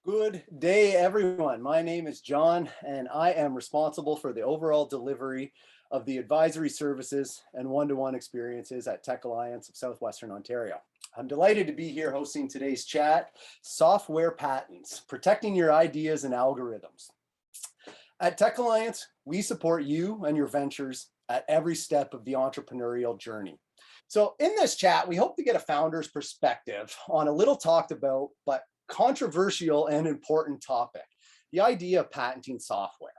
Good day, everyone. My name is John, and I am responsible for the overall delivery of the advisory services and one-to-one experiences at Tech Alliance of Southwestern Ontario. I'm delighted to be here hosting today's chat, Software Patents, Protecting Your Ideas and Algorithms. At Tech Alliance, we support you and your ventures at every step of the entrepreneurial journey. So in this chat, we hope to get a founder's perspective on a little talked about, but controversial and important topic, the idea of patenting software.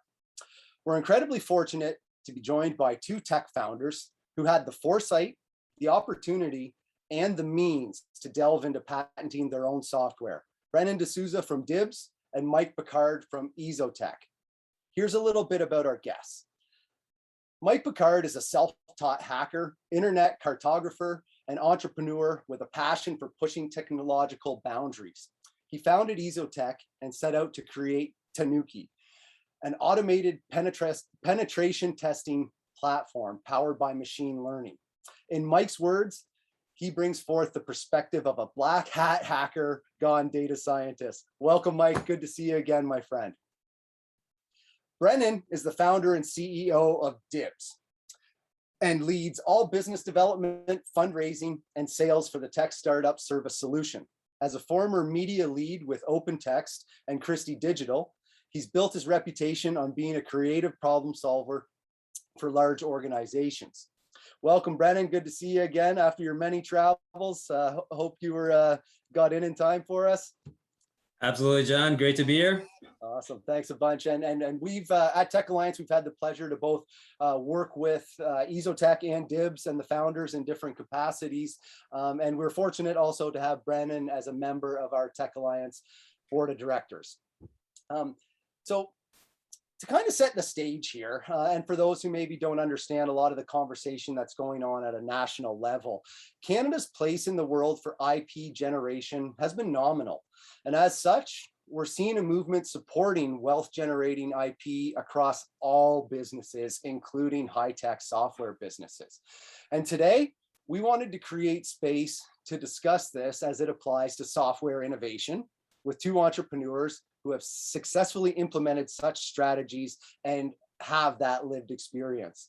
We're incredibly fortunate to be joined by two tech founders who had the foresight, the opportunity, and the means to delve into patenting their own software. Brennon D'Souza from DIBZ and Mike Picard from EzoTech. Here's a little bit about our guests. Mike Picard is a self-taught hacker, internet cartographer, and entrepreneur with a passion for pushing technological boundaries. He founded EzoTech and set out to create Tanuki, an automated penetration testing platform powered by machine learning. In Mike's words, he brings forth the perspective of a black hat hacker gone data scientist. Welcome, Mike. Good to see you again, my friend. Brennon is the founder and CEO of DIBZ and leads all business development, fundraising, and sales for the tech startup Service Solution. As a former media lead with OpenText and Christie Digital, he's built his reputation on being a creative problem solver for large organizations. Welcome, Brennon. Good to see you again after your many travels. Hope you got in time for us. Absolutely, John. Great to be here. Awesome. Thanks a bunch. And we've at Tech Alliance, we've had the pleasure to both work with EzoTech and DIBZ and the founders in different capacities. And we're fortunate also to have Brennon as a member of our Tech Alliance board of directors. So to kind of set the stage here, and for those who maybe don't understand a lot of the conversation that's going on at a national level, Canada's place in the world for IP generation has been nominal. And as such, we're seeing a movement supporting wealth generating IP across all businesses, including high-tech software businesses. And today, we wanted to create space to discuss this as it applies to software innovation with two entrepreneurs who have successfully implemented such strategies and have that lived experience.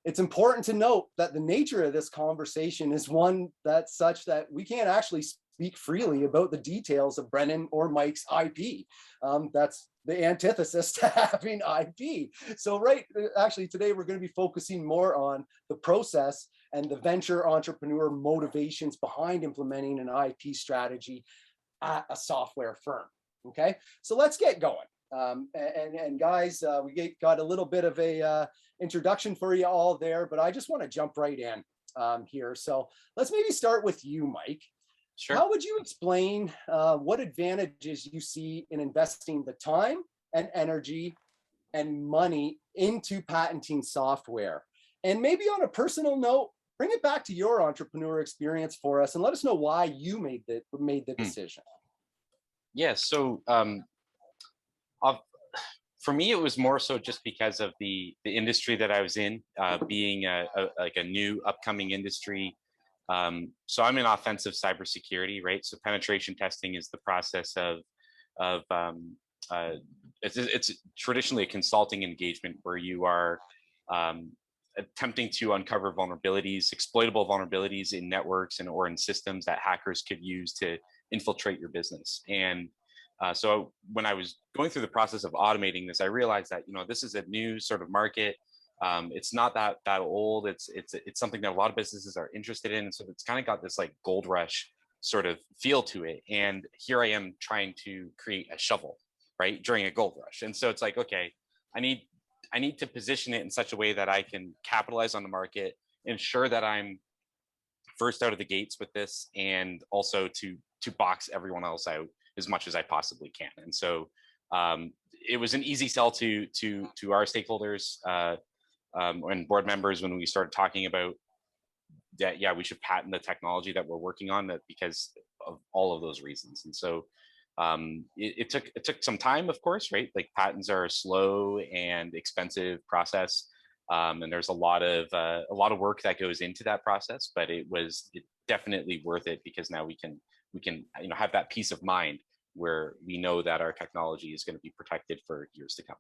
It's important to note that the nature of this conversation is one that's such that we can't actually speak freely about the details of Brennon or Mike's IP. That's the antithesis to having IP. So actually today we're going to be focusing more on the process and the venture entrepreneur motivations behind implementing an IP strategy at a software firm. Okay, so let's get going. And guys, we got a little bit of a introduction for you all there, but I just want to jump right in here. So let's maybe start with you, Mike. Sure. How would you explain what advantages you see in investing the time and energy and money into patenting software? And maybe on a personal note, bring it back to your entrepreneur experience for us and let us know why you made the decision. Yeah, so for me, it was more so just because of the industry that I was in, being like a new upcoming industry. So I'm in offensive cybersecurity, right? So penetration testing is the process of it's traditionally a consulting engagement where you are attempting to uncover vulnerabilities, exploitable vulnerabilities in networks or in systems that hackers could use to infiltrate your business. And so when I was going through the process of automating this, I realized that, this is a new sort of market. It's not that old. It's something that a lot of businesses are interested in. And so it's kind of got this like gold rush sort of feel to it. And here I am trying to create a shovel, right, during a gold rush. And so it's like, okay, I need to position it in such a way that I can capitalize on the market, ensure that I'm first out of the gates with this, and also to box everyone else out as much as I possibly can. And so it was an easy sell to our stakeholders and board members when we started talking about that. Yeah, we should patent the technology that we're working on, that because of all of those reasons. And so it took some time, of course, right? Like patents are a slow and expensive process. And there's a lot of work that goes into that process, but it definitely worth it, because now we can have that peace of mind where we know that our technology is going to be protected for years to come.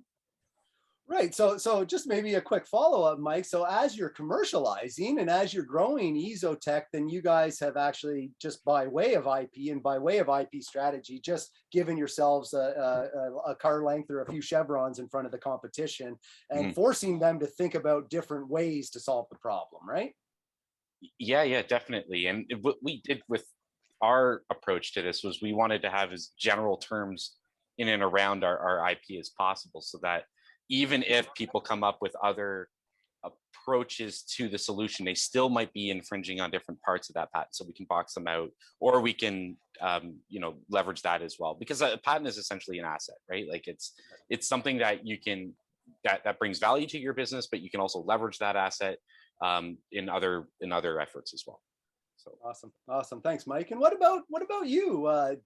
Right. So just maybe a quick follow-up, Mike. So as you're commercializing and as you're growing EzoTech, then you guys have actually, just by way of IP and by way of IP strategy, just given yourselves a car length or a few chevrons in front of the competition and forcing them to think about different ways to solve the problem, right? Yeah, definitely. And what we did with our approach to this was we wanted to have as general terms in and around our IP as possible, so that even if people come up with other approaches to the solution, they still might be infringing on different parts of that patent. So we can box them out, or we can, leverage that as well, because a patent is essentially an asset, right? Like it's something that you can, that brings value to your business, but you can also leverage that asset in other efforts as well. So Awesome. Thanks, Mike. And what about you,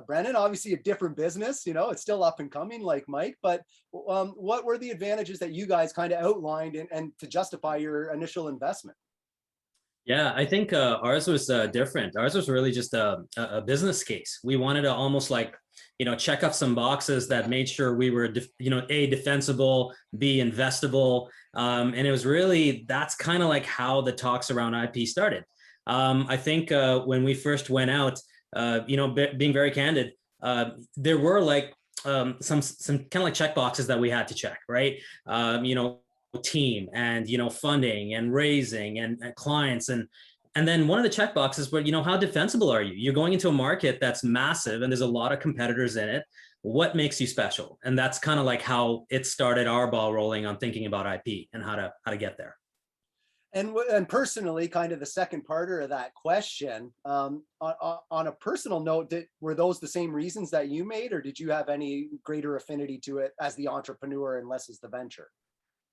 Brennan? Obviously a different business, it's still up and coming like Mike, but what were the advantages that you guys kind of outlined and to justify your initial investment? Yeah, I think ours was different. Ours was really just a business case. We wanted to almost like, check off some boxes that made sure we were, A, defensible, B, investable. And it was really, that's kind of like how the talks around IP started. I think when we first went out, being very candid, there were like some kind of like check boxes that we had to check, right? Team and funding and raising and clients, and then one of the check boxes were, how defensible are you? You're going into a market that's massive and there's a lot of competitors in it. What makes you special? And that's kind of like how it started our ball rolling on thinking about IP and how to get there. And personally, kind of the second parter of that question, on a personal note, were those the same reasons that you made, or did you have any greater affinity to it as the entrepreneur and less as the venture?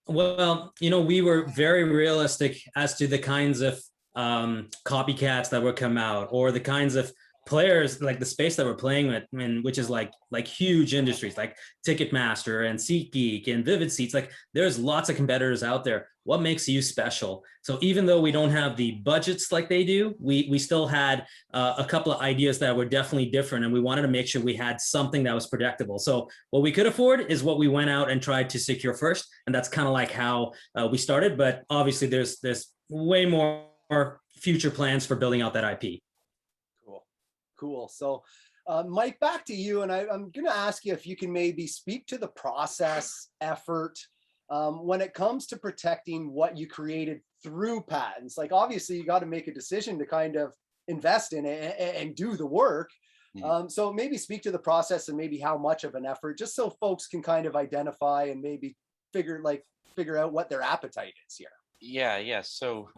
Well, we were very realistic as to the kinds of copycats that would come out, or the kinds of players, like the space that we're playing with, which is like huge industries like Ticketmaster and SeatGeek and Vivid Seats. Like there's lots of competitors out there. What makes you special? So even though we don't have the budgets like they do, we still had a couple of ideas that were definitely different, and we wanted to make sure we had something that was predictable. So what we could afford is what we went out and tried to secure first, and that's kind of like how we started. But obviously, there's way more future plans for building out that IP. Cool. So, Mike, back to you, and I'm going to ask you if you can maybe speak to the process, effort, when it comes to protecting what you created through patents. Like, obviously, you got to make a decision to kind of invest in it and do the work. So maybe speak to the process and maybe how much of an effort, just so folks can kind of identify and maybe figure out what their appetite is here. Yeah. So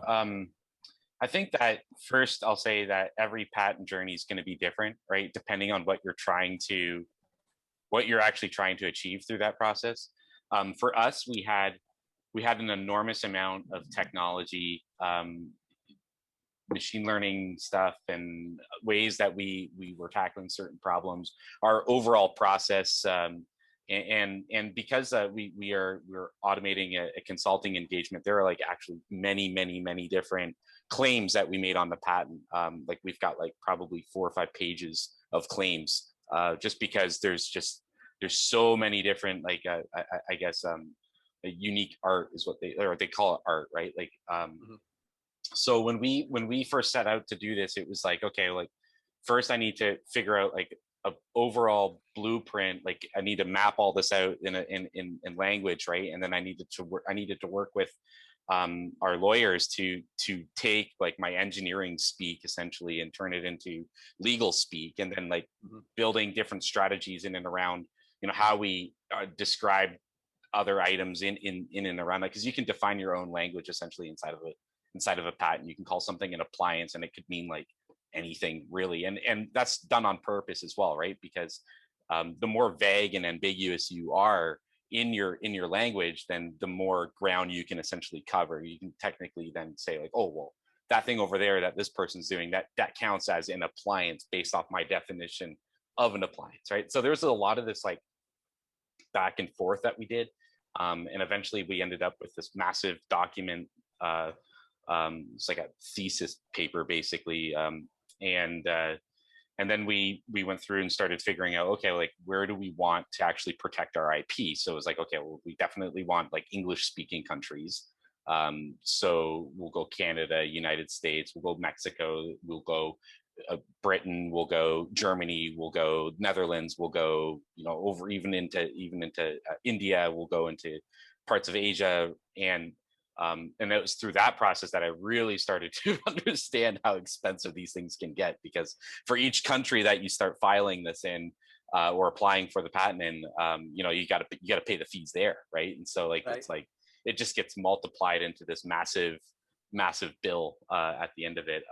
I think that first I'll say that every patent journey is going to be different, right? Depending on what you're actually trying to achieve through that process. For us, we had an enormous amount of technology, machine learning stuff, and ways that we were tackling certain problems. Our overall process, and because we're automating a consulting engagement, there are like actually many different claims that we made on the patent. Like we've got like probably 4 or 5 pages of claims, just because there's so many different, like I guess unique art is what they call it, art, right? Like so when we first set out to do this, it was like, okay, like first I need to figure out like a overall blueprint. Like I need to map all this out in language, right? And then I needed to work with our lawyers to take like my engineering speak essentially and turn it into legal speak, and then like building different strategies in and around how we describe other items in and around that, because you can define your own language essentially inside of a patent. You can call something an appliance and it could mean like anything really, and that's done on purpose as well, right? Because the more vague and ambiguous you are in your language, then the more ground you can essentially cover. You can technically then say like, oh well, that thing over there that this person's doing, that counts as an appliance based off my definition of an appliance, right? So there's a lot of this like back and forth that we did. And eventually we ended up with this massive document. It's like a thesis paper basically. And then we went through and started figuring out, okay, like where do we want to actually protect our IP? So it was like, okay, well, we definitely want like English speaking countries. So we'll go Canada, United States, we'll go Mexico, we'll go Britain, we'll go Germany, we'll go Netherlands, we'll go, over even into India, we'll go into parts of Asia. And it was through that process that I really started to understand how expensive these things can get, because for each country that you start filing this in or applying for the patent in, you got to pay the fees there, right? And so like, right. It's like it just gets multiplied into this massive bill at the end of it,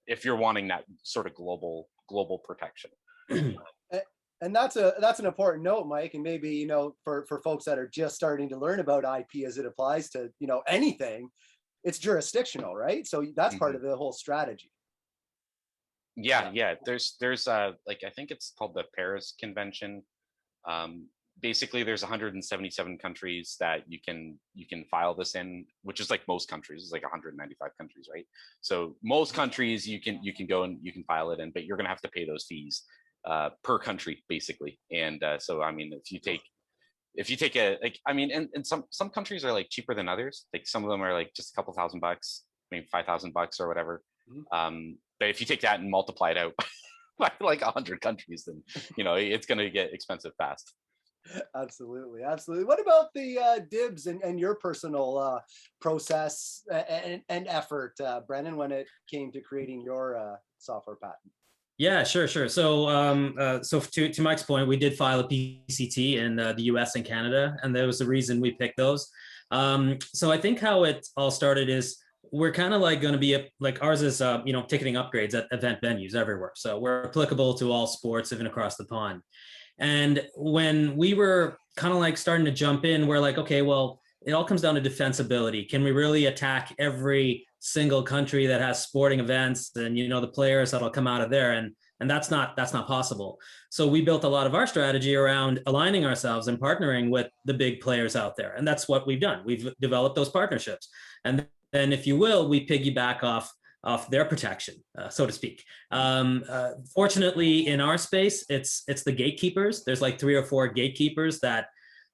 if you're wanting that sort of global protection. And that's an important note, Mike. And maybe, for folks that are just starting to learn about IP as it applies to, anything, it's jurisdictional, right? So that's part of the whole strategy. Yeah. There's like, I think it's called the Paris Convention. Basically there's 177 countries that you can file this in, which is like most countries. It's like 195 countries, right? So most countries you can go and you can file it in, but you're gonna have to pay those fees per country basically. And so I mean, if you take and some countries are like cheaper than others. Like some of them are like just a couple $1,000, maybe $5,000 or whatever. But if you take that and multiply it out by like 100 countries, then it's going to get expensive fast. Absolutely. What about the DIBZ and your personal process and effort, Brennon, when it came to creating your software patent? Yeah, sure. So, to Mike's point, we did file a PCT in the US and Canada, and there was a reason we picked those. So I think how it all started is we're kind of like going to be like ours is, ticketing upgrades at event venues everywhere. So we're applicable to all sports, even across the pond. And when we were kind of like starting to jump in, we're like, okay, well, it all comes down to defensibility. Can we really attack every single country that has sporting events and, the players that'll come out of there? And that's not possible. So we built a lot of our strategy around aligning ourselves and partnering with the big players out there. And that's what we've done. We've developed those partnerships. And then, if you will, we piggyback off their protection, so to speak. Fortunately, in our space, it's the gatekeepers. There's like 3 or 4 gatekeepers that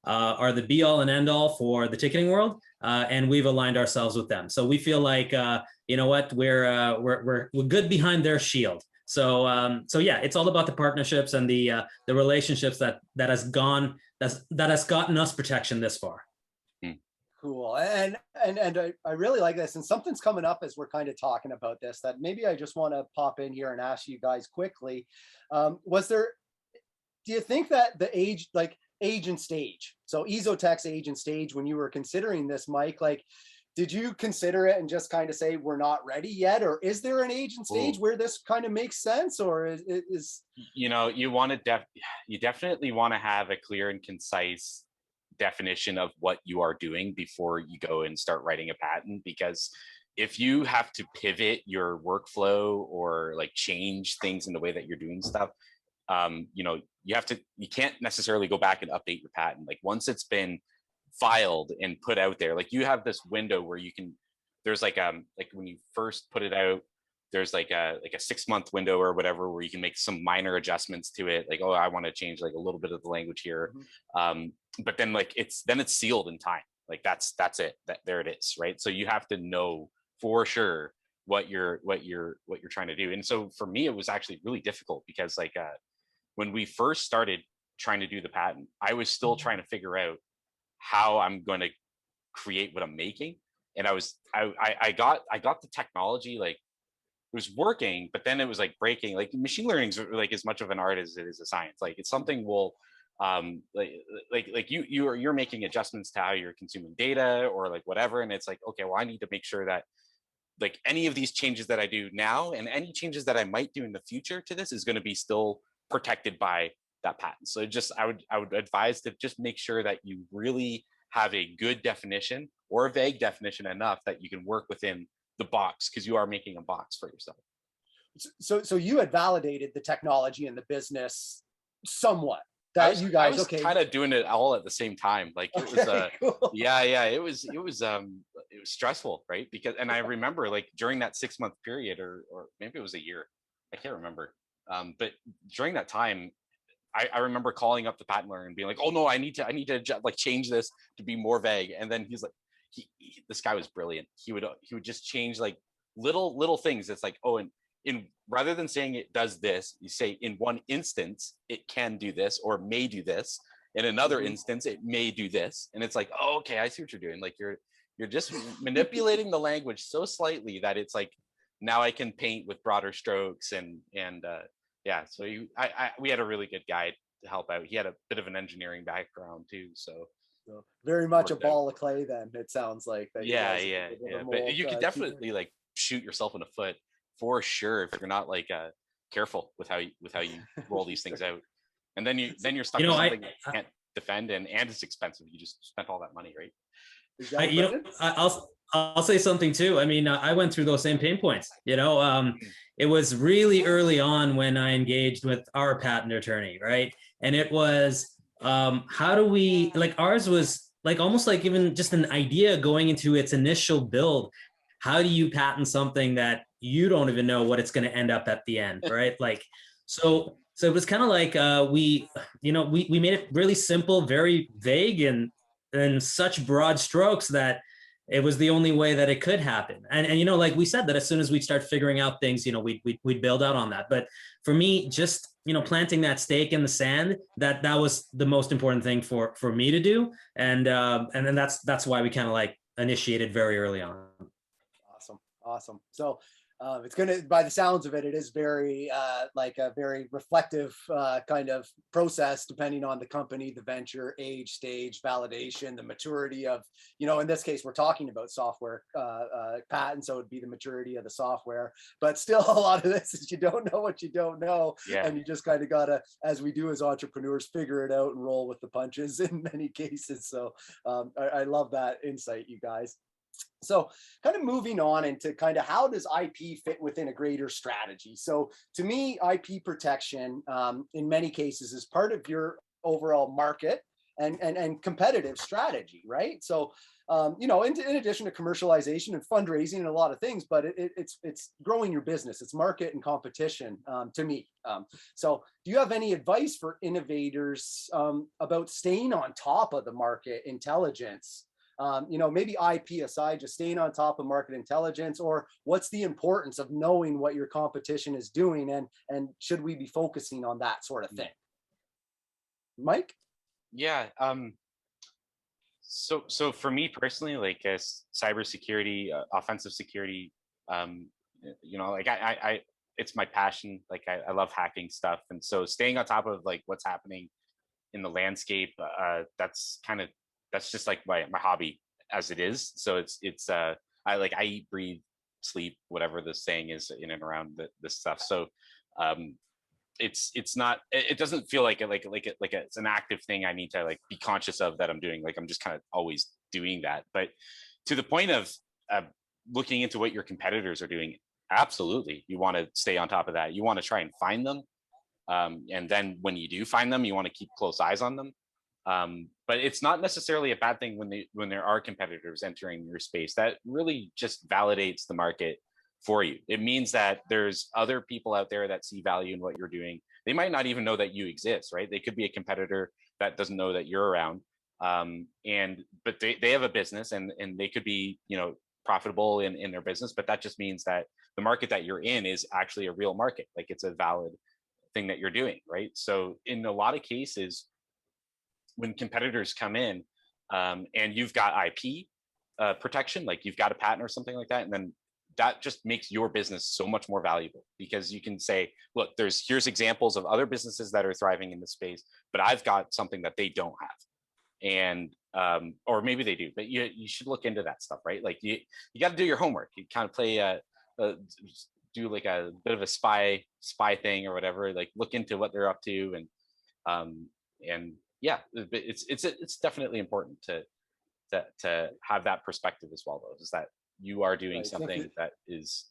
are the be all and end all for the ticketing world, and we've aligned ourselves with them. So we feel like we're good behind their shield. So yeah, it's all about the partnerships and the relationships that has gotten us protection this far. Cool. And I really like this, and something's coming up as we're kind of talking about this that maybe I just want to pop in here and ask you guys quickly. Do you think that the age and stage, so EzoTech's age and stage, when you were considering this, Mike, like, did you consider it and just kind of say we're not ready yet, or is there an age and stage where this kind of makes sense, or is you definitely want to have a clear and concise definition of what you are doing before you go and start writing a patent? Because if you have to pivot your workflow or like change things in the way that you're doing stuff, you can't necessarily go back and update your patent. Like once it's been filed and put out there, like you have this window where there's like when you first put it out, there's like a 6-month window or whatever where you can make some minor adjustments to it. Like, oh, I want to change like a little bit of the language here. But then like it's sealed in time. Like that's it. There it is, right? So you have to know for sure what you're trying to do. And so for me, it was actually really difficult because like when we first started trying to do the patent, I was still trying to figure out how I'm going to create what I'm making. And I got the technology, like it was working, but then it was like breaking. Like machine learning is like as much of an art as it is a science. Like it's something you're making adjustments to how you're consuming data or like whatever. And it's like, okay, well, I need to make sure that like any of these changes that I do now and any changes that I might do in the future to this is going to be still protected by that patent. So I would advise to just make sure that you really have a good definition or a vague definition enough that you can work within the box, because you are making a box for yourself. So you had validated the technology and the business somewhat That you I guys, was okay. kind of doing it all at the same time. Like it was Cool. yeah, it was stressful, right? Because and I remember like during that 6-month period or maybe it was a year, I can't remember. But during that time, I remember calling up the patent lawyer and being like, oh no, I need to like change this to be more vague. And then he's like, this guy was brilliant. He would just change like little things. It's like, oh, and in rather than saying it does this, you say in one instance it can do this or may do this. In another instance, it may do this. And it's like, oh, okay, I see what you're doing. Like you're just manipulating the language so slightly that it's like now I can paint with broader strokes and yeah. So we had a really good guy to help out. He had a bit of an engineering background too, so very much a ball of clay. Then it sounds like that. Yeah. But you could definitely like shoot yourself in the foot for sure if you're not like careful with how you roll these things out, and then you're stuck with something that you can't defend and it's expensive. You just spent all that money, right? I'll say something too. I mean, I went through those same pain points. It was really early on when I engaged with our patent attorney, right? And it was how do we, like, ours was like almost like even just an idea going into its initial build. How do you patent something that you don't even know what it's going to end up at the end, right? Like, so it was kind of like we made it really simple, very vague, and such broad strokes that it was the only way that it could happen. And like we said, that as soon as we'd start figuring out things, we'd build out on that. But for me, just planting that stake in the sand, that was the most important thing for me to do. And then that's why we kind of like initiated very early on. Awesome. So it's going to, by the sounds of it, it is very like a very reflective kind of process, depending on the company, the venture, age, stage, validation, the maturity of, in this case, we're talking about software patents, so it'd be the maturity of the software. But still, a lot of this is you don't know what you don't know. Yeah. And you just kind of got to, as we do as entrepreneurs, figure it out and roll with the punches in many cases. So I love that insight, you guys. So kind of moving on into kind of how does IP fit within a greater strategy? So to me, IP protection in many cases is part of your overall market and competitive strategy, right? So, in addition to commercialization and fundraising and a lot of things, but it's growing your business, it's market and competition to me. So do you have any advice for innovators about staying on top of the market intelligence? Maybe IP aside, just staying on top of market intelligence, or what's the importance of knowing what your competition is doing, and should we be focusing on that sort of thing? Mike? Yeah. So for me personally, like cybersecurity, offensive security, like I it's my passion. Like I love hacking stuff, and so staying on top of like what's happening in the landscape, that's just like my hobby as it is. So it's I eat, breathe, sleep, whatever the saying is in and around this stuff. So it's not, it doesn't feel like it's an active thing I need to like be conscious of that I'm doing. Like I'm just kind of always doing that. But to the point of looking into what your competitors are doing, absolutely, you want to stay on top of that. You want to try and find them, and then when you do find them, you want to keep close eyes on them. But it's not necessarily a bad thing when there are competitors entering your space. That really just validates the market for you. It means that there's other people out there that see value in what you're doing. They might not even know that you exist, right? They could be a competitor that doesn't know that you're around. But they have a business and they could be, profitable in their business, but that just means that the market that you're in is actually a real market. Like it's a valid thing that you're doing, right? So in a lot of cases, when competitors come in and you've got IP protection, like you've got a patent or something like that, and then that just makes your business so much more valuable because you can say, look, here's examples of other businesses that are thriving in this space, but I've got something that they don't have. And or maybe they do, but you should look into that stuff, right? Like you got to do your homework. You kind of play do like a bit of a spy thing or whatever, like look into what they're up to, and yeah, it's definitely important to have that perspective as well, though, is that you are doing something that is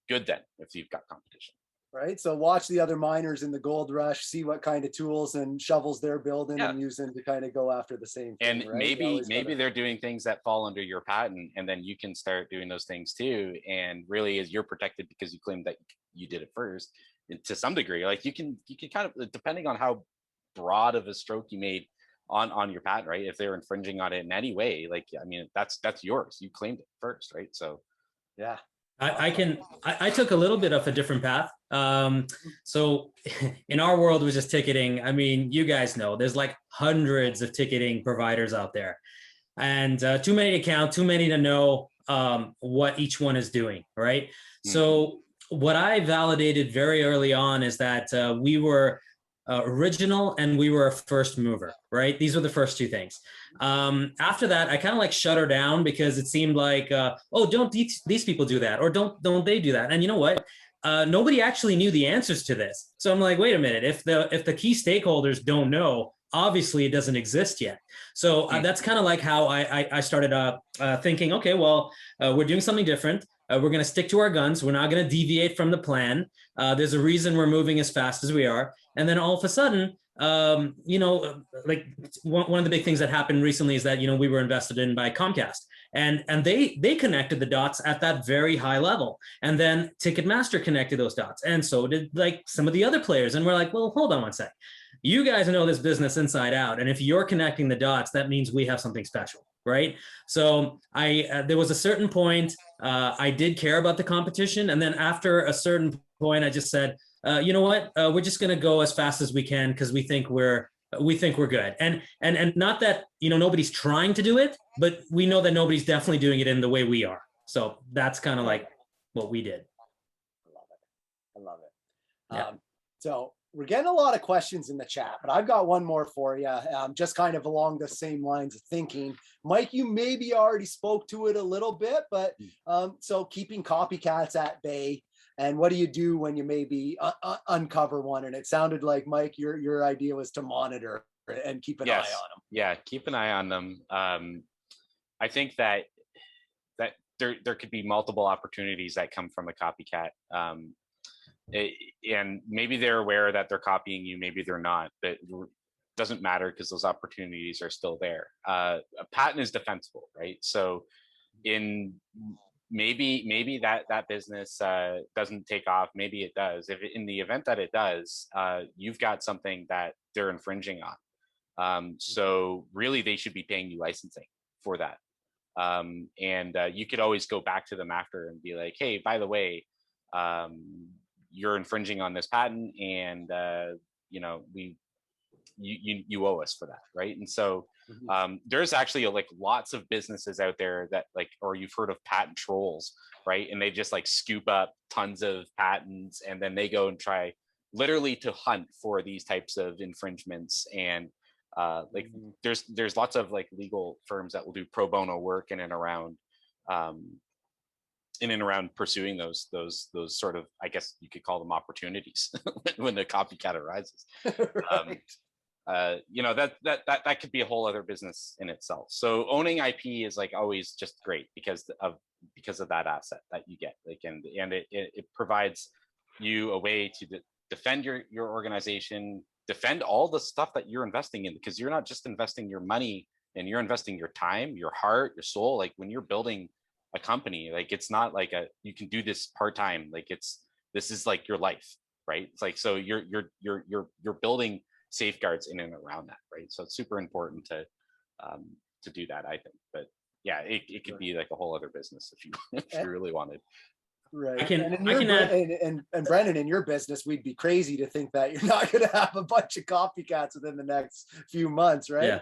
good then if you've got competition. Right. So watch the other miners in the gold rush, see what kind of tools and shovels they're building and using to kind of go after the same thing. And right? maybe they're doing things that fall under your patent, and then you can start doing those things too. And really, is you're protected because you claim that you did it first. And to some degree, like you can kind of, depending on how broad of a stroke you made on your patent, right? If they're infringing on it in any way, like, I mean, that's yours. You claimed it first, right? So yeah. I took a little bit of a different path. So in our world, it was just ticketing. I mean, you guys know there's like hundreds of ticketing providers out there, and too many to count, too many to know what each one is doing, right? So what I validated very early on is that we were original and we were a first mover, right? These were the first two things. After that, I kind of like shut her down because it seemed like, oh, don't these people do that, or don't they do that? And you know what? Nobody actually knew the answers to this. So I'm like, wait a minute, if the key stakeholders don't know, obviously it doesn't exist yet. So that's kind of like how I started thinking, okay, well, we're doing something different. We're going to stick to our guns. We're not going to deviate from the plan. There's a reason we're moving as fast as we are. And then all of a sudden, like one of the big things that happened recently is that, we were invested in by Comcast, and they connected the dots at that very high level. And then Ticketmaster connected those dots. And so did like some of the other players. And we're like, well, hold on one sec. You guys know this business inside out. And if you're connecting the dots, that means we have something special, right? So there was a certain point, I did care about the competition. And then after a certain point, I just said, you know what, we're just going to go as fast as we can because we think we're good. And not that, nobody's trying to do it, but we know that nobody's definitely doing it in the way we are. So that's kind of like what we did. I love it. Yeah. So we're getting a lot of questions in the chat, but I've got one more for you, just kind of along the same lines of thinking. Mike, you maybe already spoke to it a little bit, but so keeping copycats at bay, and what do you do when you maybe uncover one? And it sounded like, Mike, your idea was to monitor and keep an eye on them. Yeah, keep an eye on them. I think that there could be multiple opportunities that come from a copycat. And maybe they're aware that they're copying you, maybe they're not, but it doesn't matter because those opportunities are still there. A patent is defensible, right? So maybe that business doesn't take off, maybe it does. If in the event that it does, you've got something that they're infringing on. So really they should be paying you licensing for that. And you could always go back to them after and be like, hey, by the way, you're infringing on this patent, and you owe us for that, right? And so there's actually like lots of businesses out there that like, or you've heard of patent trolls, right? And they just like scoop up tons of patents, and then they go and try literally to hunt for these types of infringements. And like there's lots of like legal firms that will do pro bono work in and around pursuing those sort of, I guess you could call them opportunities when the copycat arises. Right. That could be a whole other business in itself. So owning IP is like always just great because of that asset that you get. Like, and it provides you a way to defend your organization, defend all the stuff that you're investing in, because you're not just investing your money, and you're investing your time, your heart, your soul. Like when you're building a company, like it's not like you can do this part-time, like this is like your life, right? It's like, so you're building safeguards in and around that, right? So it's super important to do that, I think. But yeah, it could be like a whole other business if you really wanted. Right. And Brennan, in your business, we'd be crazy to think that you're not going to have a bunch of copycats within the next few months, right?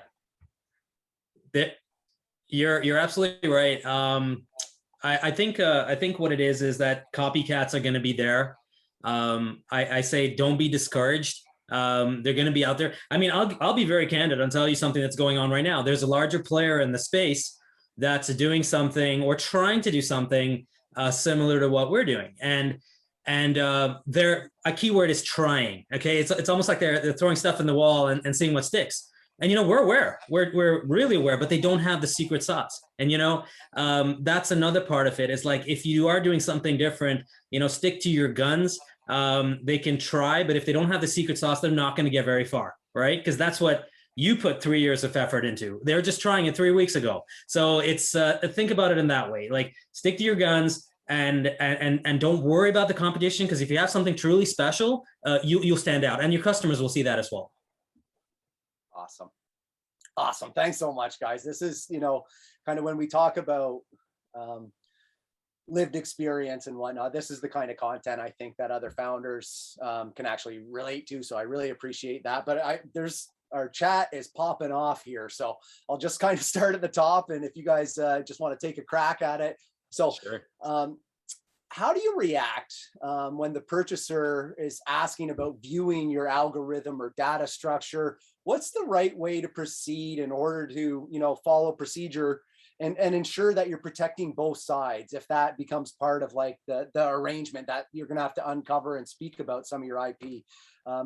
Yeah. You're absolutely right. I think what it is that copycats are going to be there. I say don't be discouraged. They're going to be out there. I mean, I'll be very candid. I'll tell you something that's going on right now. There's a larger player in the space that's doing something or trying to do something similar to what we're doing, and they're, a keyword is trying. Okay, it's almost like they're throwing stuff in the wall and seeing what sticks. And we're aware, we're really aware, but they don't have the secret sauce. And that's another part of it, is like, if you are doing something different, stick to your guns. They can try, but if they don't have the secret sauce, they're not going to get very far, right? Because that's what you put 3 years of effort into. They're just trying it 3 weeks ago. So it's think about it in that way. Like, stick to your guns and don't worry about the competition, because if you have something truly special, you'll stand out, and your customers will see that as well. Awesome. Thanks so much, guys. This is, kind of when we talk about lived experience and whatnot, this is the kind of content I think that other founders can actually relate to. So I really appreciate that. But our chat is popping off here. So I'll just kind of start at the top. And if you guys just want to take a crack at it. So Sure. How do you react when the purchaser is asking about viewing your algorithm or data structure? What's the right way to proceed in order to, follow procedure and ensure that you're protecting both sides, if that becomes part of like the arrangement that you're going to have to uncover and speak about some of your IP?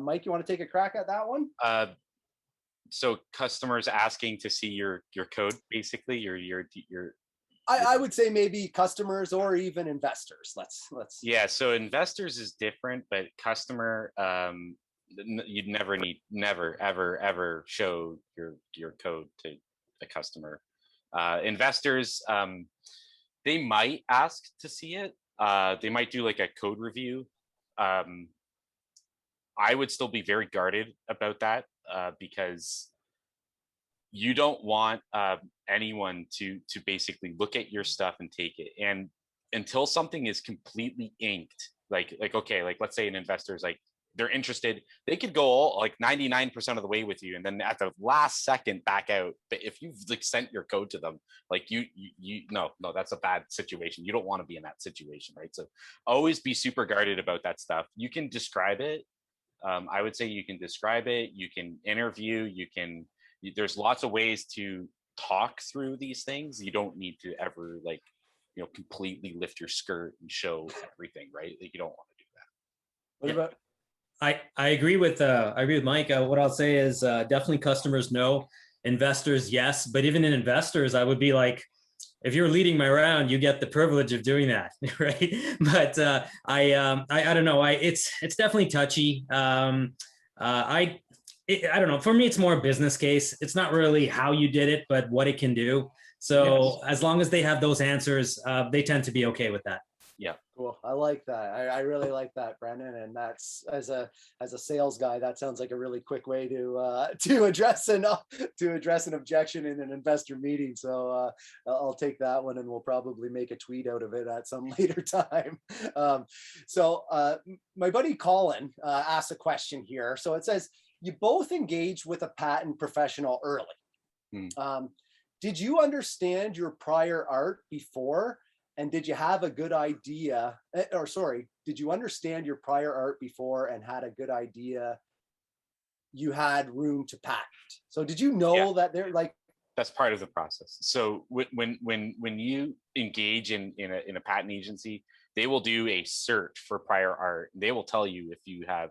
Mike, you want to take a crack at that one? So customers asking to see your code, basically, your I would say maybe customers or even investors. Let's. Yeah. So investors is different, but customer, you'd never ever show your code to a customer. Investors, they might ask to see it. They might do like a code review. I would still be very guarded about that because you don't want anyone to basically look at your stuff and take it. And until something is completely inked, like okay, like let's say an investor is like, they're interested, they could go all like 99% of the way with you, and then at the last second back out. But if you've like sent your code to them, like no, that's a bad situation. You don't want to be in that situation, right? So always be super guarded about that stuff. You can describe it. I would say you can describe it. You can interview. There's lots of ways to talk through these things. You don't need to ever completely lift your skirt and show everything, right? Like, you don't want to do that. What about? I agree with Mike. What I'll say is definitely customers no, investors yes, but even in investors, I would be like, if you're leading my round, you get the privilege of doing that, right? But I don't know. It's definitely touchy. I don't know. For me, it's more a business case. It's not really how you did it, but what it can do. So yes, as long as they have those answers, they tend to be okay with that. Yeah. Cool. I like that. I really like that, Brennan. And that's as a sales guy, that sounds like a really quick way to address an objection in an investor meeting. So I'll take that one, and we'll probably make a tweet out of it at some later time. So my buddy Colin asked a question here. So it says, you both engaged with a patent professional early. Did you understand your prior art before? And did you have a good idea, did you understand your prior art before and had a good idea you had room to patent? So did you know that they're like? That's part of the process. So when you engage in a patent agency, they will do a search for prior art. They will tell you if you have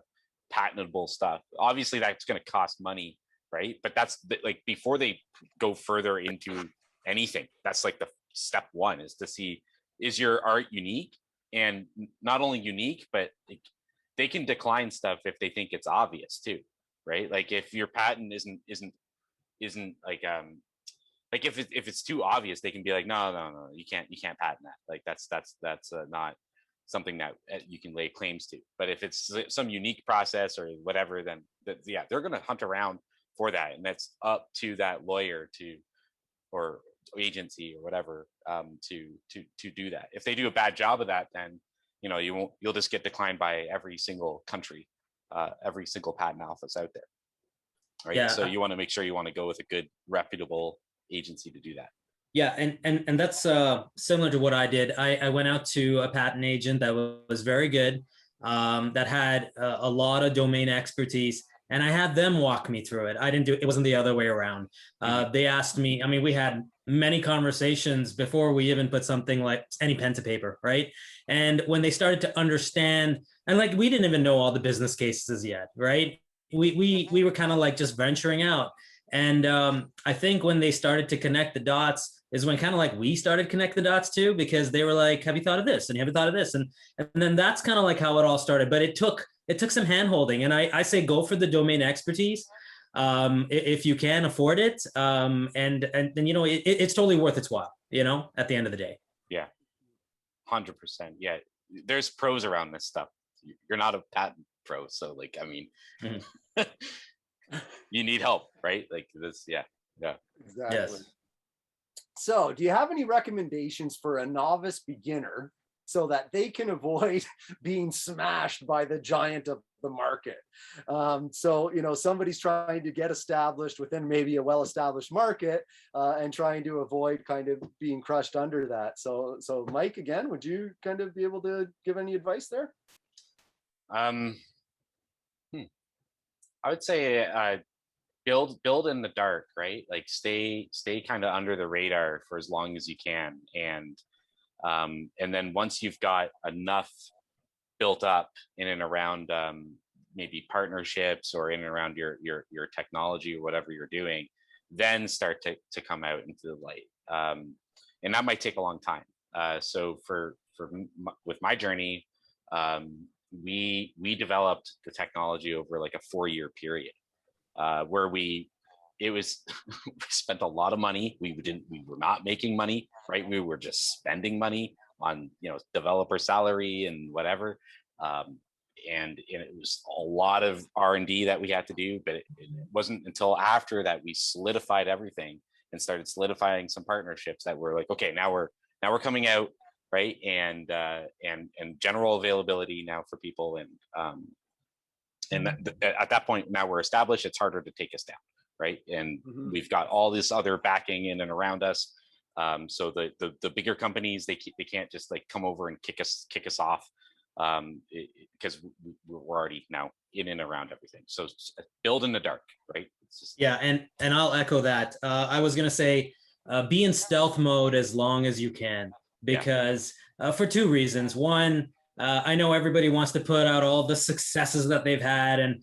patentable stuff. Obviously, that's going to cost money, right? But that's like before they go further into anything, that's like the step one, is to see, is your art unique? And not only unique, but they can decline stuff if they think it's obvious too, right? Like if your patent isn't like if it's too obvious, they can be like, no, you can't patent that. Like that's not something that you can lay claims to. But if it's some unique process or whatever, then they're going to hunt around for that, and that's up to that lawyer or agency or whatever to do that. If they do a bad job of that, then you'll just get declined by every single country, every single patent office out there, right? Yeah. So you want to make sure you want to go with a good, reputable agency to do that. Yeah, and that's similar to what I did. I went out to a patent agent that was very good, that had a lot of domain expertise, and I had them walk me through it. It wasn't the other way around. They asked me, we had many conversations before we even put something like any pen to paper, right? And when they started to understand, and like, we didn't even know all the business cases yet, right? We were kind of like just venturing out. And I think when they started to connect the dots is when kind of like we started connect the dots too, because they were like, have you thought of this? And have you thought of this? And then that's kind of like how it all started. But it took some hand holding. And I say go for the domain expertise if you can afford it. And you know, it's totally worth its while, you know, at the end of the day. Yeah, 100%. Yeah, there's pros around this stuff. You're not a patent pro, so like, I mean, you need help, right? Like this, yeah. Exactly. Yes. So do you have any recommendations for a novice beginner so that they can avoid being smashed by the giant of the market? So, you know, somebody's trying to get established within maybe a well-established market and trying to avoid kind of being crushed under that. So Mike, again, would you kind of be able to give any advice there? I would say build in the dark, right? Like stay kind of under the radar for as long as you can, and then once you've got enough built up in and around maybe partnerships or in and around your technology or whatever you're doing, then start to come out into the light, and that might take a long time. So with my journey, we developed the technology over like a 4-year period, where we spent a lot of money. We were not making money, right? We were just spending money on, you know, developer salary and whatever. And it was a lot of R&D that we had to do, but it wasn't until after that we solidified everything and started solidifying some partnerships that were like, okay, now we're coming out, right? And general availability now for people, and at that point now we're established. It's harder to take us down, right? And we've got all this other backing in and around us. So the bigger companies, they can't just like come over and kick us off, because we're already now in and around everything. So build in the dark, right? It's just... Yeah, and I'll echo that. I was gonna say, be in stealth mode as long as you can, because for 2 reasons. One, I know everybody wants to put out all the successes that they've had, and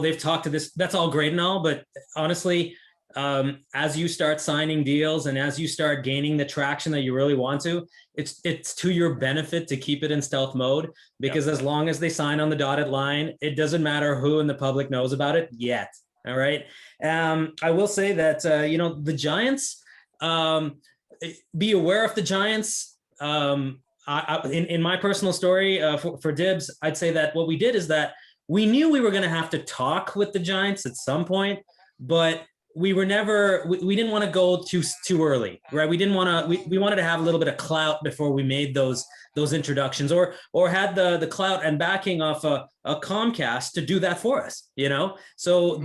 they've talked to this. That's all great and all, but honestly, as you start signing deals and as you start gaining the traction that you really want to, it's to your benefit to keep it in stealth mode, because as long as they sign on the dotted line, it doesn't matter who in the public knows about it yet. All right. I will say that you know, the giants, be aware of the giants. In my personal story for DIBZ, I'd say that what we did is that we knew we were going to have to talk with the giants at some point, but we were never, we didn't want to go too early, right? We didn't want to, we wanted to have a little bit of clout before we made those introductions, or had the clout and backing off a Comcast to do that for us, you know? So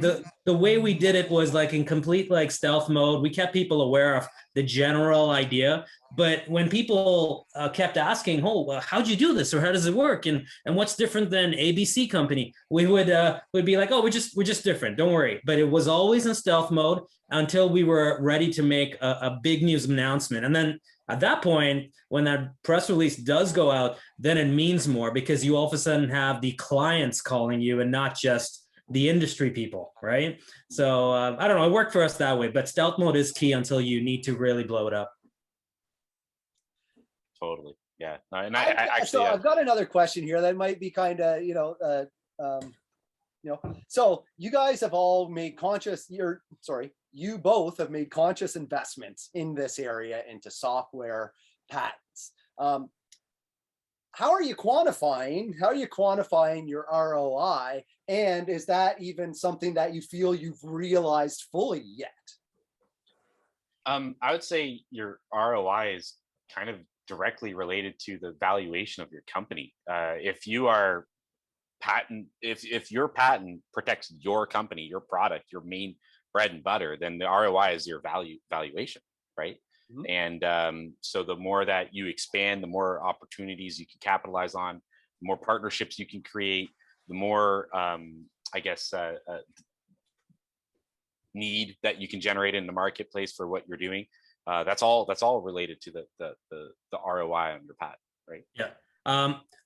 the way we did it was like in complete like stealth mode. We kept people aware of the general idea, but when people kept asking, how'd you do this, or how does it work, and what's different than ABC company, we would be like, we're just different, don't worry. But it was always in stealth mode until we were ready to make a big news announcement. And then at that point, when that press release does go out, then it means more, because you all of a sudden have the clients calling you and not just the industry people, right? So I don't know, it worked for us that way, but stealth mode is key until you need to really blow it up. Totally. Yeah. And I actually, so I've got another question here that might be kind of, so you guys have all made you both have made conscious investments in this area into software patents. How are you quantifying your ROI? And is that even something that you feel you've realized fully yet? I would say your ROI is kind of directly related to the valuation of your company. If your patent protects your company, your product, your main bread and butter, then the ROI is your valuation, right? And so the more that you expand, the more opportunities you can capitalize on, the more partnerships you can create, the more need that you can generate in the marketplace for what you're doing. That's all related to the ROI on your patent, right? Yeah.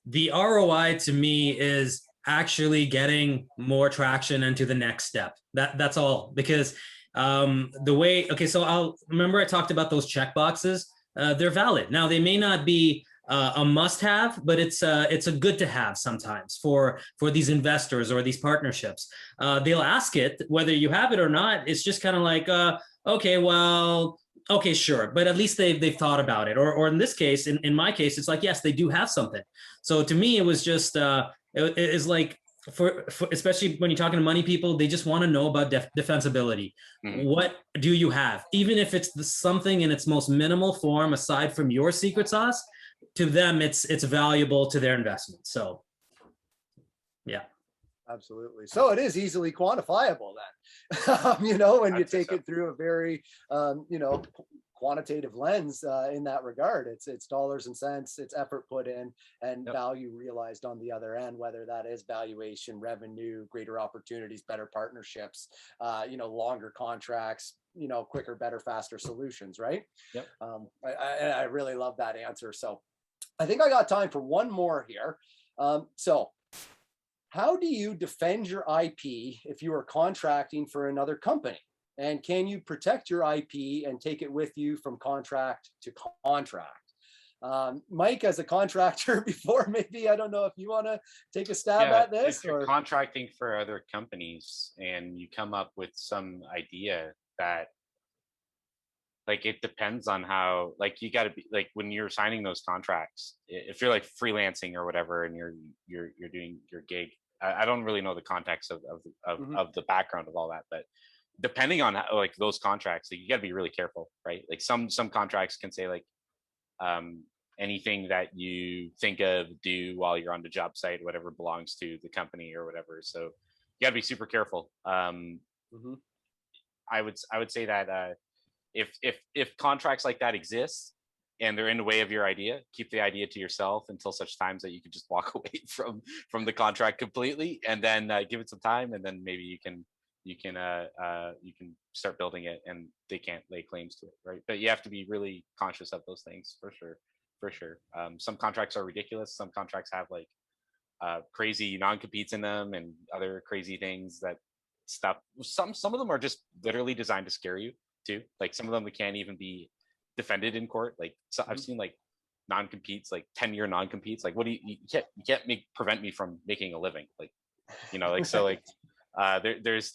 The ROI to me is actually getting more traction into the next step. That's all, because The way, okay, so I'll remember I talked about those check boxes. They're valid. Now they may not be a must-have, but it's a good to have sometimes for these investors or these partnerships. They'll ask it whether you have it or not. It's just kind of like, okay, well, okay, sure, but at least they've thought about it. Or in this case, in my case, it's like, yes, they do have something. So to me, it was just it is like for especially when you're talking to money people, they just want to know about defensibility. What do you have, even if it's something in its most minimal form aside from your secret sauce? To them, it's valuable to their investment. So yeah, absolutely. So it is easily quantifiable then, you know, when you take it through a very, you know, quantitative lens in that regard. It's dollars and cents, it's effort put in, and value realized on the other end, whether that is valuation, revenue, greater opportunities, better partnerships, you know, longer contracts, you know, quicker, better, faster solutions, right? Yep. I really love that answer. So I think I got time for one more here. So how do you defend your IP if you are contracting for another company? And can you protect your IP and take it with you from contract to contract? Mike, as a contractor before, maybe, I don't know if you want to take a stab at this. If you're contracting for other companies and you come up with some idea that, like, it depends on how, like, you got to be, like, when you're signing those contracts, if you're like freelancing or whatever and you're doing your gig, I don't really know the context of the background of all that, but depending on how, like, those contracts, like, you got to be really careful, right? Like some contracts can say like anything that you think of, do while you're on the job site, whatever belongs to the company or whatever. So you got to be super careful. I would say that if contracts like that exist and they're in the way of your idea, keep the idea to yourself until such times that you can just walk away from the contract completely, and then give it some time, and then maybe you can start building it and they can't lay claims to it, right? But you have to be really conscious of those things for sure. Some contracts are ridiculous. Some contracts have like crazy non-competes in them and other crazy things that stuff. Some of them are just literally designed to scare you too. Like some of them can't even be defended in court. Like, so I've seen like non-competes, like 10-year non-competes. Like, what do you can't prevent me from making a living, like, you know, like, so like there's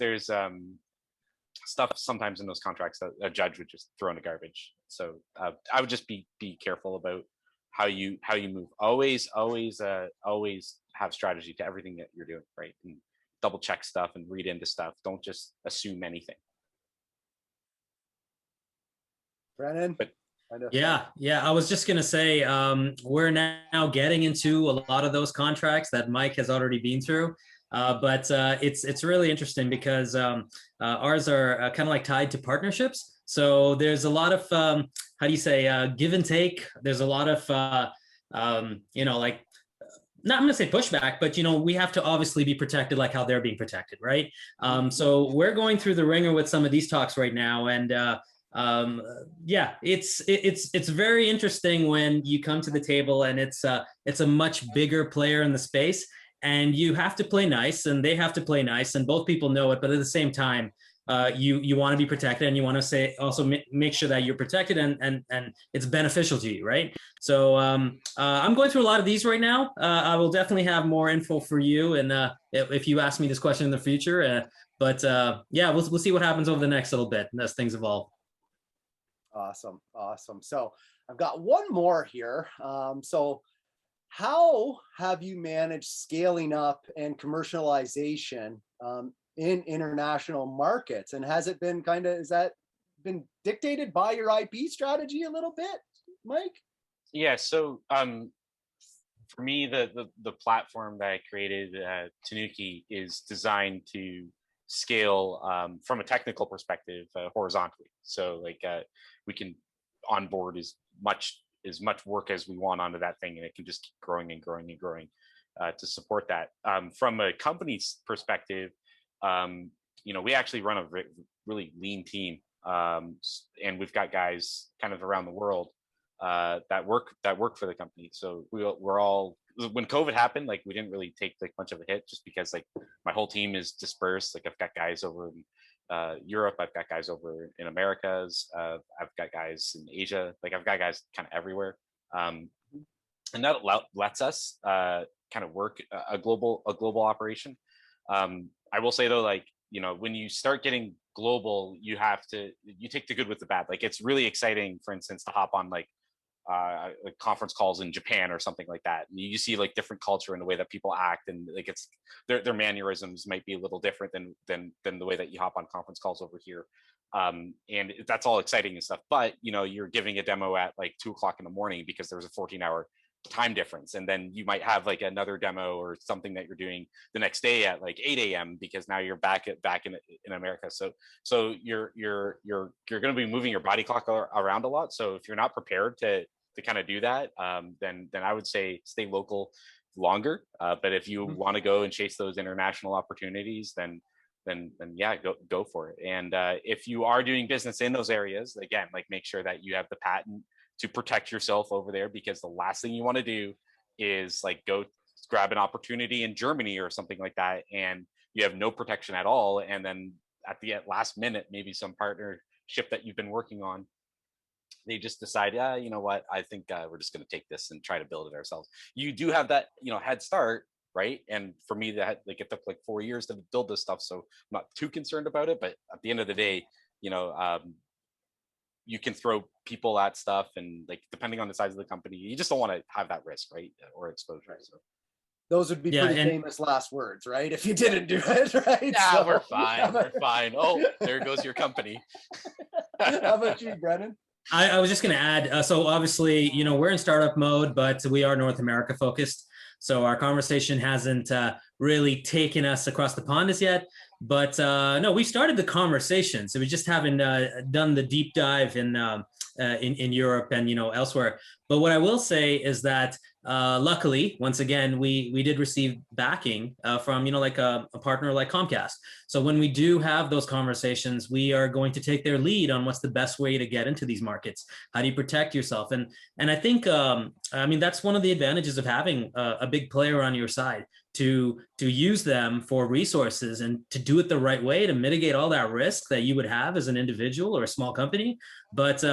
stuff sometimes in those contracts that a judge would just throw in the garbage. So I would just be careful about how you move. Always have strategy to everything that you're doing, right? And double check stuff and read into stuff. Don't just assume anything. Brennan? Yeah. I was just gonna say, we're now getting into a lot of those contracts that Mike has already been through, but it's really interesting because ours are kind of like tied to partnerships. So there's a lot of how do you say give and take. There's a lot of you know, like, not, I'm going to say pushback, but, you know, we have to obviously be protected like how they're being protected, right? So we're going through the ringer with some of these talks right now, and yeah, it's very interesting when you come to the table and it's a much bigger player in the space, and you have to play nice and they have to play nice, and both people know it, but at the same time, you want to be protected, and you want to say also make sure that you're protected and it's beneficial to you, right? So I'm going through a lot of these right now. I will definitely have more info for you, and if you ask me this question in the future, but yeah, we'll see what happens over the next little bit as things evolve. Awesome. So I've got one more here. So how have you managed scaling up and commercialization in international markets? And has it been has that been dictated by your IP strategy a little bit, Mike? Yeah. So for me, the platform that I created, Tanuki, is designed to scale from a technical perspective horizontally. So like we can onboard as much work as we want onto that thing, and it can just keep growing and growing and growing to support that. From a company's perspective, you know, we actually run a really lean team, and we've got guys kind of around the world that work for the company. So we're all, when COVID happened, like, we didn't really take like much of a hit, just because like my whole team is dispersed. Like, I've got guys over Europe. I've got guys over in Americas. I've got guys in Asia. Like I've got guys kind of everywhere. And that lets us kind of work a global operation. I will say though, like, you know, when you start getting global, you take the good with the bad. Like it's really exciting, for instance, to hop on like conference calls in Japan or something like that. And you see like different culture in the way that people act, and like it's their mannerisms might be a little different than the way that you hop on conference calls over here. And that's all exciting and stuff. But you know, you're giving a demo at like 2:00 in the morning because there's a 14-hour time difference, and then you might have like another demo or something that you're doing the next day at like 8 a.m. because now you're back in America. So you're going to be moving your body clock around a lot. So if you're not prepared to kind of do that, then I would say stay local longer. But if you want to go and chase those international opportunities, then yeah, go for it. And if you are doing business in those areas, again, like make sure that you have the patent to protect yourself over there, because the last thing you want to do is like go grab an opportunity in Germany or something like that, and you have no protection at all. And then at the last minute, maybe some partnership that you've been working on, they just decide, yeah, you know what, I think we're just going to take this and try to build it ourselves. You do have that, you know, head start, right? And for me, that like it took like 4 years to build this stuff, so I'm not too concerned about it. But at the end of the day, you know, you can throw people at stuff, and like depending on the size of the company, you just don't want to have that risk, right, or exposure. So those would be pretty famous last words, right? If you didn't do it, right? Yeah, so, we're fine. We're fine. Oh, there goes your company. How about you, Brennan? I was just going to add, so obviously, you know, we're in startup mode, but we are North America focused. So our conversation hasn't really taken us across the pond as yet. But no, we started the conversation. So we just haven't done the deep dive in Europe and, you know, elsewhere. But what I will say is that luckily, once again, we did receive backing from, you know, like a partner like Comcast. So when we do have those conversations, we are going to take their lead on what's the best way to get into these markets. How do you protect yourself? And I think, I mean, that's one of the advantages of having a big player on your side, to use them for resources and to do it the right way to mitigate all that risk that you would have as an individual or a small company. But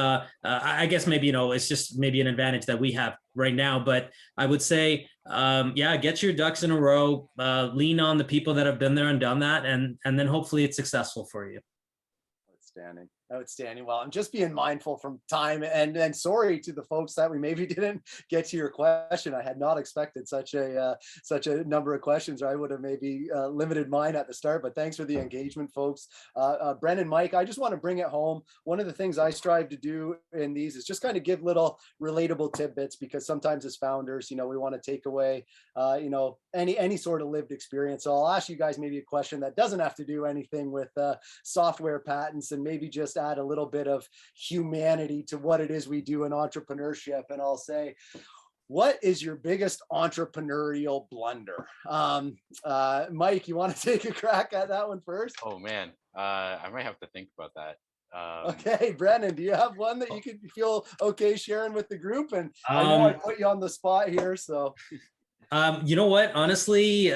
I guess maybe, you know, it's just maybe an advantage that we have right now. But I would say, yeah, get your ducks in a row, lean on the people that have been there and done that, and then hopefully it's successful for you. Outstanding. Well, I'm just being mindful from time, and sorry to the folks that we maybe didn't get to your question. I had not expected such a number of questions, or I would have maybe limited mine at the start. But thanks for the engagement, folks. Brennan, Mike, I just want to bring it home. One of the things I strive to do in these is just kind of give little relatable tidbits, because sometimes as founders, you know, we want to take away, you know, any sort of lived experience. So I'll ask you guys maybe a question that doesn't have to do anything with software patents, and maybe just add a little bit of humanity to what it is we do in entrepreneurship. And I'll say, what is your biggest entrepreneurial blunder? Mike, you want to take a crack at that one first? Oh man, I might have to think about that. Okay, Brennan, do you have one that you could feel okay sharing with the group? And I know I put you on the spot here, so. You know what, honestly,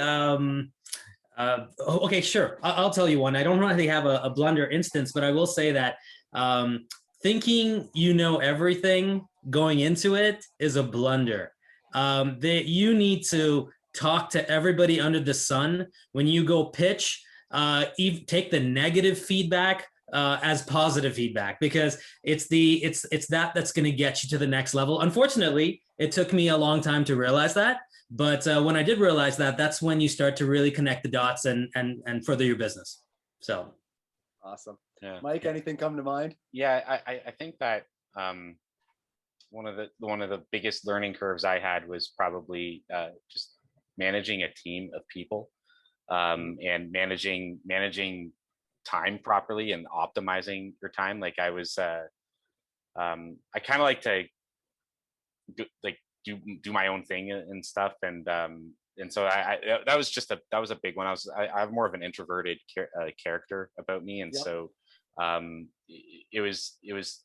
okay, sure. I'll tell you one. I don't really have a blunder instance, but I will say that thinking you know everything going into it is a blunder. That you need to talk to everybody under the sun when you go pitch. Take the negative feedback as positive feedback, because it's that that's going to get you to the next level. Unfortunately, it took me a long time to realize that. But when I did realize that, that's when you start to really connect the dots and further your business. So awesome. Yeah. Mike, anything come to mind? Yeah, I think that one of the biggest learning curves I had was probably just managing a team of people, and managing time properly and optimizing your time. Like I was, I kind of like to do my own thing and stuff, and so that was a big one. I have more of an introverted character about me, and so it was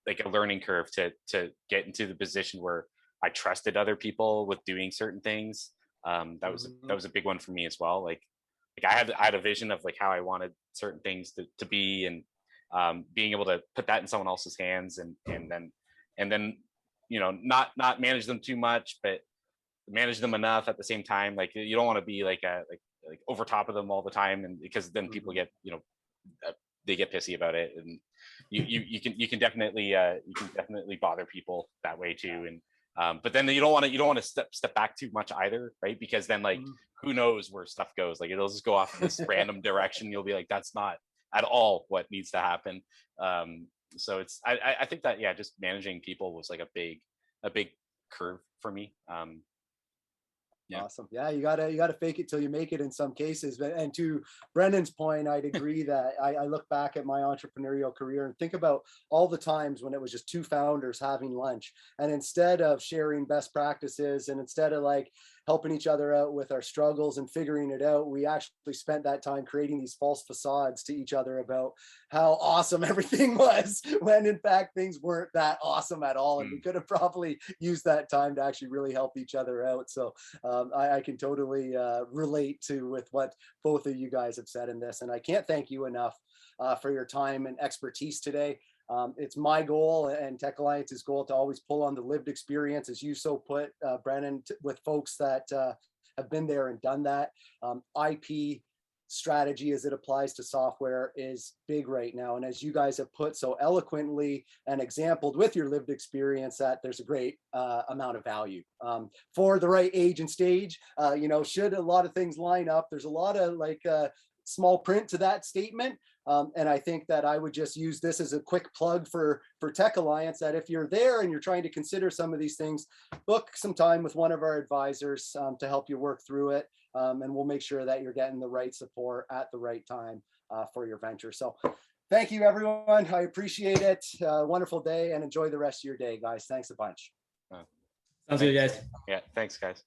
like a learning curve to get into the position where I trusted other people with doing certain things. That was a big one for me as well. Like like I had a vision of like how I wanted certain things to be, and being able to put that in someone else's hands, and then not manage them too much, but manage them enough at the same time. Like you don't want to be like over top of them all the time, and because then people get they get pissy about it, and you can definitely bother people that way too. And but then you don't want to step back too much either, right? Because then like who knows where stuff goes, like it'll just go off in this random direction. You'll be like, that's not at all what needs to happen. So it's I think that just managing people was like a big curve for me. Yeah. Awesome. Yeah, you gotta fake it till you make it in some cases. And to Brennon's point, I'd agree that I look back at my entrepreneurial career and think about all the times when it was just two founders having lunch, and instead of sharing best practices, and instead of like helping each other out with our struggles and figuring it out, we actually spent that time creating these false facades to each other about how awesome everything was, when in fact things weren't that awesome at all. And we could have probably used that time to actually really help each other out. So I can totally relate with what both of you guys have said in this. And I can't thank you enough for your time and expertise today. It's my goal and Tech Alliance's goal to always pull on the lived experience, as you so put, Brennon, with folks that have been there and done that. IP strategy as it applies to software is big right now. And as you guys have put so eloquently and exampled with your lived experience, that there's a great amount of value for the right age and stage. Should a lot of things line up, there's a lot of like small print to that statement. And I think that I would just use this as a quick plug for Tech Alliance, that if you're there and you're trying to consider some of these things, book some time with one of our advisors to help you work through it. And we'll make sure that you're getting the right support at the right time for your venture. So thank you, everyone. I appreciate it. Wonderful day, and enjoy the rest of your day, guys. Thanks a bunch. Sounds good, guys. Yeah, thanks, guys.